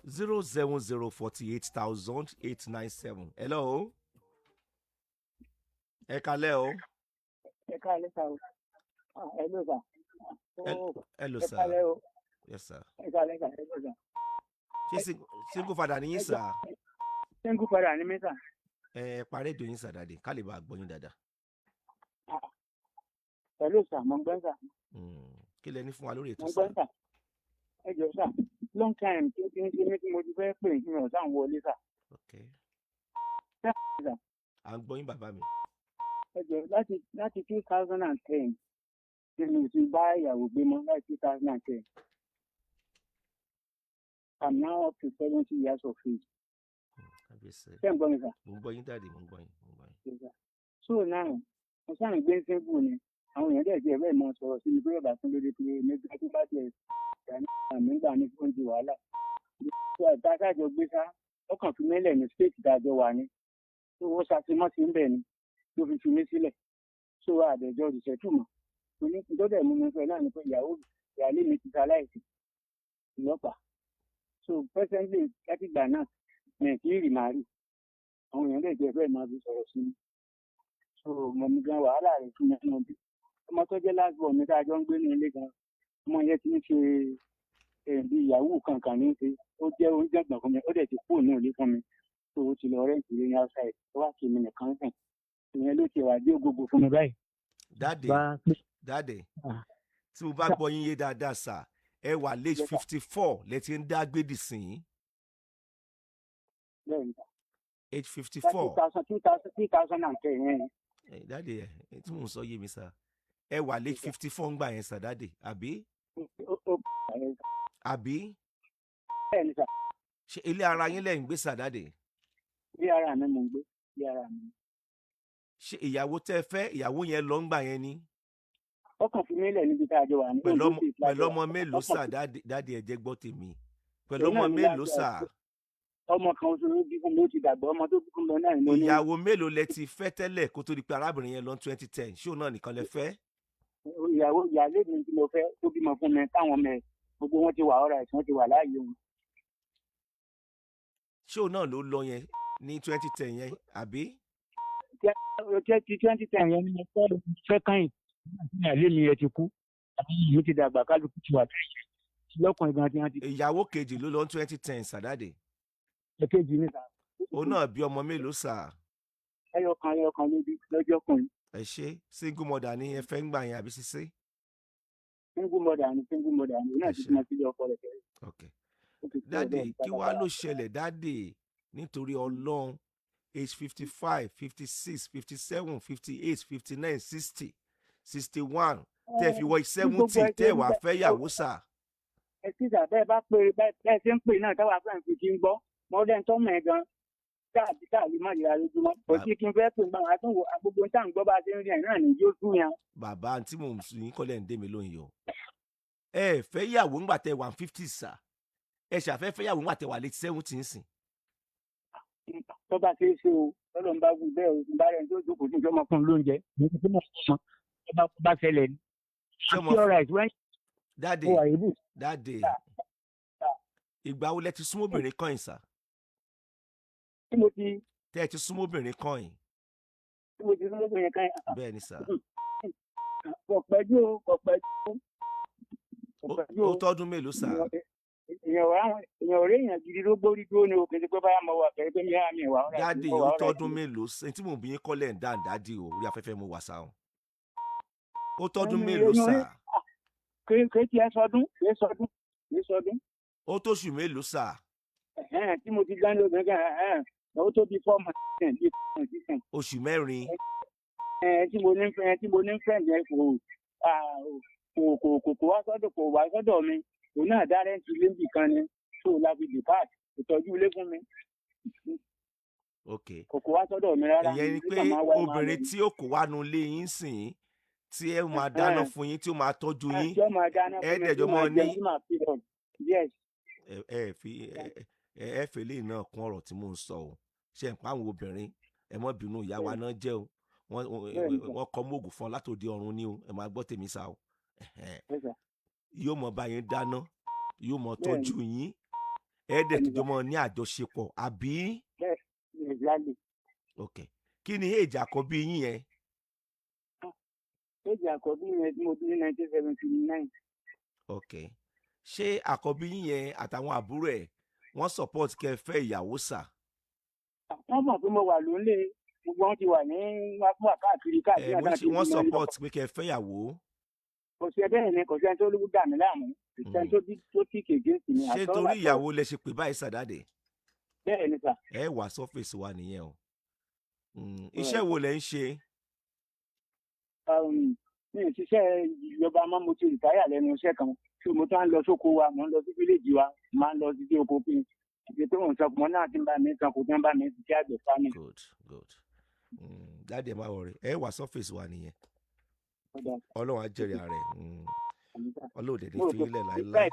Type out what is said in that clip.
070480897. Hello. Ẹ kálẹ́ o. Ẹ káalẹ́ sà o. Hello sà. Hello Ẹ sir. káalẹ́ o. Yes sir. Ẹ káalẹ́ sà. Hello sà. Ṣé single father ni yín sir? Single father ni mí sà. Parí èdè yín sir dáadé ká lè bá gbọ́ yín dáadáa. Hello sà, mo ń gbọ́ sà. Kí lẹ ní fún wa lórí ètò Mo ń sir? gbọ́ sà. Ẹ jọ̀ọ́ sà. Long time tí ó ti ń ṣe mí tí mo ti fẹ́ pè ní ọ̀sán wọlé sà. Okay. Sà. À ń gbọ́ yín bàbá mi. Ẹ jọ̀ọ́ láti 2010 tí mo ti bá ìyàwó gbé mọ́ láti 2010. I'm now up to 70 years of age. Ṣé ń gbọ́ mi sà? Mo ń gbọ́ yín dáadé, mo ń gbọ́ yín. So now, mo sáà ń gbé síbù ni àwọn èèyàn dẹ̀ jẹ́ bẹ́ẹ̀ mọ sọ̀rọ̀ sí ibi bẹ́ẹ̀ bá tún lóde pé nígbà tó bá tiẹ̀ nígbà ní fún ti wàhálà. Dájájọ gbé sá ọkàn fi mílẹ̀ ní stéètì dájọ́ wà ní. Tó wọ́n ṣàtìmọ́ sí ń bẹ̀ ni tó fi mí sílẹ̀. So àdẹ̀jọ́ ìṣẹ́tù mọ̀. Mo ní kí tó dẹ̀ mú mi fẹ́ náà ni pé ìyáálé mi ti ṣaláìsí ìlọ́pàá. So presently láti ìgbà náà Nàìjíríà máa rí. Àwọn èèyàn dẹ̀ jẹ́ bẹ́ẹ̀ máa fi sọ̀rọ̀ sí mi. So mo ní gan wàhálà rẹ̀ fún mi nínú bí. Ọmọ tó jẹ́ last born mi tá a jọ ń gbé ní ilé gan. Ọmọ yẹn ti ń ṣe bí ìyàwó kankan ní ṣe. Ó jẹ́ oúnjẹ gbọ̀n fún mi. Ó dẹ̀ ti kúrò ní ilé fún mi. So ó ti lọ rẹ́ǹtì ilé ní outside. Ó wá kí mi nìkan sìn. Ìyẹn ló ti wà dé ògógó fún mi báyìí. Dáàdè tí mo bá gbọ́ yín yé dáadáa sà ẹ wà late 54 lẹ ti ń dá gbèdì sìn. Bẹ́ẹ̀ni sà. Age 54. 2010 Dáàdè tí mò ń sọ yé mi sà ẹ wà late 54 ń gbà yẹn sà dáàdè àbí. Àbí. Bẹ́ẹ̀ni sà. Ṣé ilé ara yín lẹ́yìn gbé sà dáàdè? Ilé ara mi mò ń gbé. Ilé ara mi. Ṣé ìyàwó tẹ́ fẹ́ ìyàwó yẹn lọ ń gbà yẹn ni? Ọkàn fi mílẹ̀ níbi tá a jọ wà ní. Pẹ̀lú ọmọ mélòó sà dáàdè ẹ jẹ́ gbọ́ tèmi? Pẹ̀lú ọmọ mélòó sà? Ọmọ kan oṣù ló bí fún mi ó ti dàgbà ọmọ tó bí fún mi náà ni mo ní. Ìyàwó mélòó lẹ ti fẹ́ tẹ́lẹ̀ kó tó di pé arábìnrin yẹn lọ 2010 ṣé òun náà nìkan lẹ fẹ́? Ìyáálé mi tí mo fẹ́ tó bímọ fún mi táwọn ọmọ ẹ̀ gbogbo wọn ti wà ọ̀rọ̀ ẹ̀ tí wọ́n ti wà láàyè wọn. Ṣé òun náà ló lọ yẹn ní 2010 yẹn àbí? Ti 2010 yẹn ni mo fẹ́ kàn yín. Ìyáálé mi yẹn ti kú. Mo ti dàgbà kálukú ti wà láàyè. Lọ́kùnrin gan ti hàn ti. Ìyàwó kejì ló lọ 2010 sàdáde. Èkejì ni sà. Òun náà bí ọmọ mélòó sà? Ẹyọkan lóbi lọ́jọ́ ọkùnrin. Ẹ ṣe single mother ni ẹ fẹ́ ń gbà yẹn àbí ṣíṣe? Single mother ni náà ti máa ti lé ọkọ rẹ̀ tẹ́lẹ̀. Okay. Dáàdè kí wàá ló ṣẹlẹ̀ dáàdè nítorí Ọlọ́run age 55, 56, 57, 58, 59, 60, 61 tẹ́ fi wọ 70 tẹ́ wàá fẹ́ yàwó sà. Ẹ ti sà bẹ́ẹ̀ bá pé bẹ́ẹ̀ ṣe ń pè náà táwa fẹ́ fi kí n gbọ́ mọ́dẹ́ tó mọ̀ ẹ́ gan káàdì má yẹra lójúmọ́ kò sí kí n fẹ́ pè gbọ́n àtúnwò gbogbo tá à ń gbọ́ bá ṣe ń rí ẹ̀ náà ní yóò tún yan. Bàbá tí mò ń sùn yín kọ́lẹ̀ ń dé mi lóyún o. Ẹ fẹ́ yàwó ńgbà tẹ́ 150 sà. Ẹ ṣàfẹ́ fẹ́ yàwó ńgbà tẹ́ wà late 70 sìn. Tó bá ṣe é ṣe o lọ́dọ̀ ń bá wù bẹ́ẹ̀ o bá rẹ̀ tó jókòó tó jọmọ fún un lóúnjẹ ní ti fún ọmọ tó bá ṣẹlẹ̀ ní. Dáàdè ìgbà wo lẹ ti súnmọ́ obìnrin kan yìí sà? Tí mo ti. Tẹ́ ẹ ti súnmọ́ obìnrin kan yìí. Tí mo ti súnmọ́ obìnrin kan yìí. Bẹ́ẹ̀ ni sà. Kò pẹ́jú o. Ó tọ́dún mélòó sà? Èèyàn ò rí èèyàn gidi ló gbórí dúró ní òkè tí pé báyà mọ̀ wà kẹ́rẹ́ pé mi á mi wà. Dáàdì ó tọ́dún mélòó tí mò ń bí yín kọ́lẹ̀ ń dáàdì o orí afẹ́fẹ́ mo wà sá o. Ó tọ́dún mélòó sà? Kì í sọdún. Ó tóṣù mélòó sà? Tí mo ti gbá ní obìnrin kan ó tó bí 4 months. Oṣù mẹ́rin. Tí mo ní friend yẹn kò wá sọ́dọ̀ mi òun náà dá rẹ́ǹtì ilé nbì kan ni tó láti depart ìtọ́jú ilé fún mi. Kò wá sọ́dọ̀ mi rárá. Ìyẹn ni pé obìnrin tí ó kò wá nu ilé yín sìn tí ẹ máa dáná fún yín tí ó máa tọ́jú yín ẹ dẹ̀jọ́ mọ́ ní. Ẹ fẹ́ lè náà kún ọ̀rọ̀ tí mò ń sọ o ṣe ń pa àwọn obìnrin ẹ mọ́ bínú ìyá wa náà jẹ́ o wọ́n kọ́ mọ́ògùn fún ọ látòdì ọ̀run ní o ẹ máa gbọ́ tèmi sá o. Yóò mọ bá yín dáná yóò mọ tọ́jú yín ẹ̀ẹ́dẹ̀ tó jọmọ ní àjọṣepọ̀ àbí. Exactly. ok kí ni èjì àkọ́bí yín yẹn. Èjì àkọ́bí yẹn tí mo bí ní 1979. ok ṣé àkọ́bí yín yẹn àtàwọn àbúrò ẹ̀ wọ́n support kẹ́ fẹ́ ìyàwó sà. Wọ́n mọ̀ pé mo wà lónìí gbogbo wọn ti wà ní wà káàkiri káàkiri mo ní wọ́n support pé kẹ́ fẹ́ ìyàwó. Kò sí ẹbẹ́ ni kò sẹ́ni tó lówó dà mí láàmú kò sẹ́ni tó tí kéde sí mi. ṣé torí ìyàwó lẹ ṣe pè báyìí sàdáde. Bẹ́ẹ̀ ni sà. ẹ wà sọ́fíìsì wa nìyẹn o. iṣẹ́ wo lẹ ń ṣe. Mi ò ṣiṣẹ́ ìjọba máa mo ti rìtáyà lẹ́nu iṣẹ́ kan tí mo tún á lọ sóko wa mo ń lọ sí fíléèjì wa máa ń lọ sí oko pé ìgbé tó ń sọkùn náà ti ń bá mi san kò tó ń bá mi ti àgbẹ̀ fámi. good dáàdì ẹ má wọrí ẹ wà sọ́fíìsì wa nìyẹn. Ọlọ́run á jẹ́rìí ààrẹ ọlọ́run ò dẹ̀ ní fi ilẹ̀ láéláé.